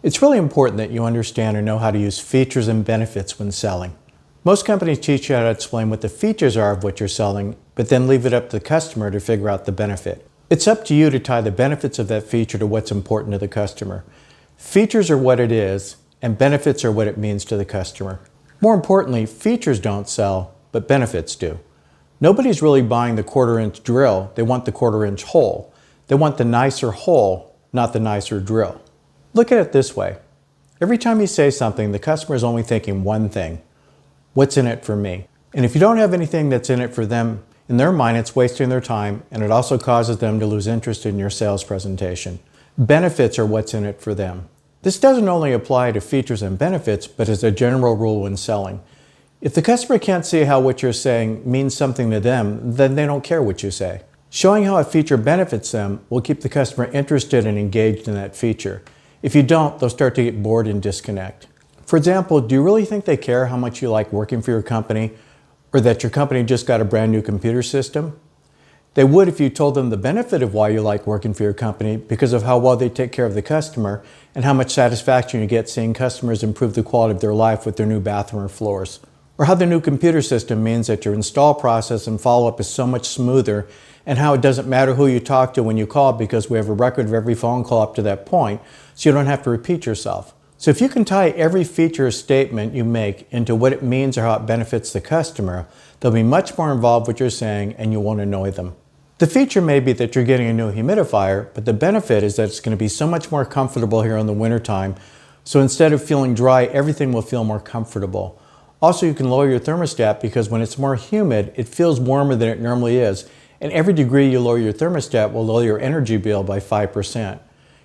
It's really important that you understand and know how to use features and benefits when selling. Most companies teach you how to explain what the features are of what you're selling, but then leave it up to the customer to figure out the benefit. It's up to you to tie the benefits of that feature to what's important to the customer. Features are what it is, and benefits are what it means to the customer. More importantly, features don't sell, but benefits do. Nobody's really buying the quarter-inch drill, they want the quarter-inch hole. They want the nicer hole, not the nicer drill. Look at it this way. Every time you say something, the customer is only thinking one thing. What's in it for me? And if you don't have anything that's in it for them, in their mind, it's wasting their time, and it also causes them to lose interest in your sales presentation. Benefits are what's in it for them. This doesn't only apply to features and benefits, but as a general rule when selling. If the customer can't see how what you're saying means something to them, then they don't care what you say. Showing how a feature benefits them will keep the customer interested and engaged in that feature. If you don't, they'll start to get bored and disconnect. For example, do you really think they care how much you like working for your company, or that your company just got a brand new computer system? They would if you told them the benefit of why you like working for your company because of how well they take care of the customer and how much satisfaction you get seeing customers improve the quality of their life with their new bathroom or floors. Or how the new computer system means that your install process and follow-up is so much smoother, and how it doesn't matter who you talk to when you call because we have a record of every phone call up to that point, so you don't have to repeat yourself. So if you can tie every feature or statement you make into what it means or how it benefits the customer, they'll be much more involved with what you're saying and you won't annoy them. The feature may be that you're getting a new humidifier, but the benefit is that it's going to be so much more comfortable here in the wintertime. So instead of feeling dry, everything will feel more comfortable. Also, you can lower your thermostat because when it's more humid, it feels warmer than it normally is. And every degree you lower your thermostat will lower your energy bill by 5%.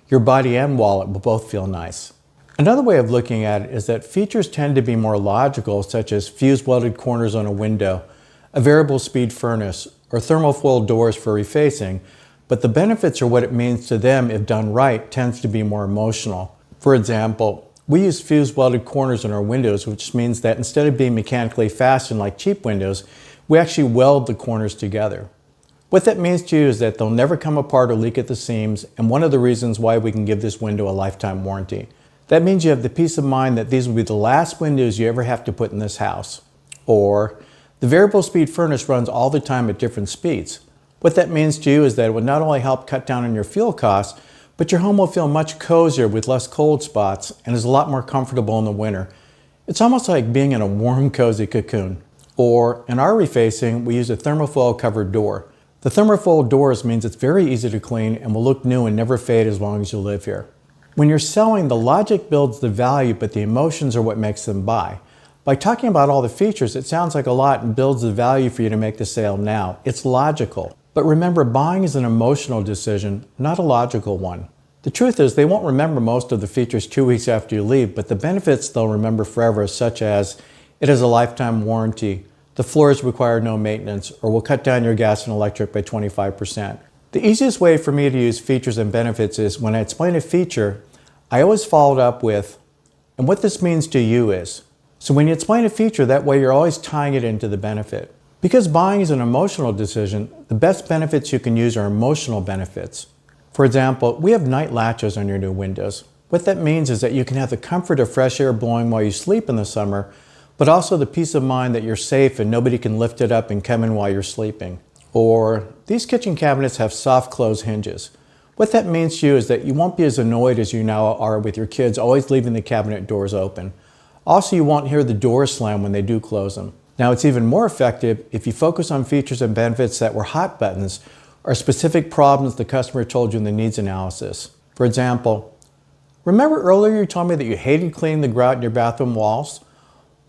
Your body and wallet will both feel nice. Another way of looking at it is that features tend to be more logical, such as fuse welded corners on a window, a variable speed furnace, or thermofoil doors for refacing, but the benefits or what it means to them if done right tends to be more emotional. For example, we use fuse welded corners on our windows, which means that instead of being mechanically fastened like cheap windows, we actually weld the corners together. What that means to you is that they'll never come apart or leak at the seams, and one of the reasons why we can give this window a lifetime warranty. That means you have the peace of mind that these will be the last windows you ever have to put in this house. Or, the variable speed furnace runs all the time at different speeds. What that means to you is that it will not only help cut down on your fuel costs, but your home will feel much cozier with less cold spots and is a lot more comfortable in the winter. It's almost like being in a warm, cozy cocoon. Or, in our refacing, we use a thermofoil covered door. The thermofoil doors means it's very easy to clean and will look new and never fade as long as you live here. When you're selling, the logic builds the value, but the emotions are what makes them buy. By talking about all the features, it sounds like a lot and builds the value for you to make the sale now. It's logical. But remember, buying is an emotional decision, not a logical one. The truth is, they won't remember most of the features 2 weeks after you leave, but the benefits they'll remember forever, such as it has a lifetime warranty, the floors require no maintenance, or will cut down your gas and electric by 25%. The easiest way for me to use features and benefits is when I explain a feature, I always follow it up with, and what this means to you is. So when you explain a feature, that way you're always tying it into the benefit. Because buying is an emotional decision, the best benefits you can use are emotional benefits. For example, we have night latches on your new windows. What that means is that you can have the comfort of fresh air blowing while you sleep in the summer, but also the peace of mind that you're safe and nobody can lift it up and come in while you're sleeping. Or, these kitchen cabinets have soft close hinges. What that means to you is that you won't be as annoyed as you now are with your kids always leaving the cabinet doors open. Also, you won't hear the doors slam when they do close them. Now, it's even more effective if you focus on features and benefits that were hot buttons or specific problems the customer told you in the needs analysis. For example, remember earlier you told me that you hated cleaning the grout in your bathroom walls?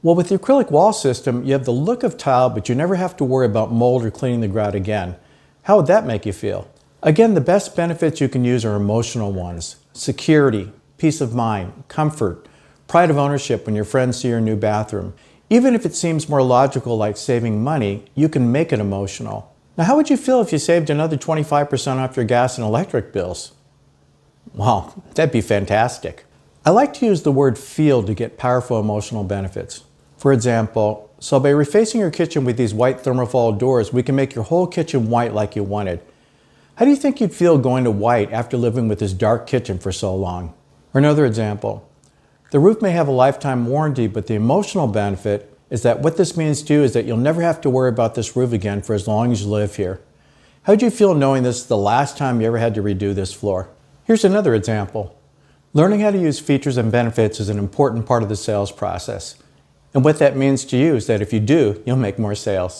Well, with the acrylic wall system, you have the look of tile, but you never have to worry about mold or cleaning the grout again. How would that make you feel? Again, the best benefits you can use are emotional ones. Security, peace of mind, comfort, pride of ownership when your friends see your new bathroom. Even if it seems more logical like saving money, you can make it emotional. Now, how would you feel if you saved another 25% off your gas and electric bills? Well, that'd be fantastic. I like to use the word feel to get powerful emotional benefits. For example, so by refacing your kitchen with these white thermofoil doors, we can make your whole kitchen white like you wanted. How do you think you'd feel going to white after living with this dark kitchen for so long? Or another example, the roof may have a lifetime warranty, but the emotional benefit is that what this means to you is that you'll never have to worry about this roof again for as long as you live here. How would you feel knowing this is the last time you ever had to redo this floor? Here's another example. Learning how to use features and benefits is an important part of the sales process. And what that means to you is that if you do, you'll make more sales.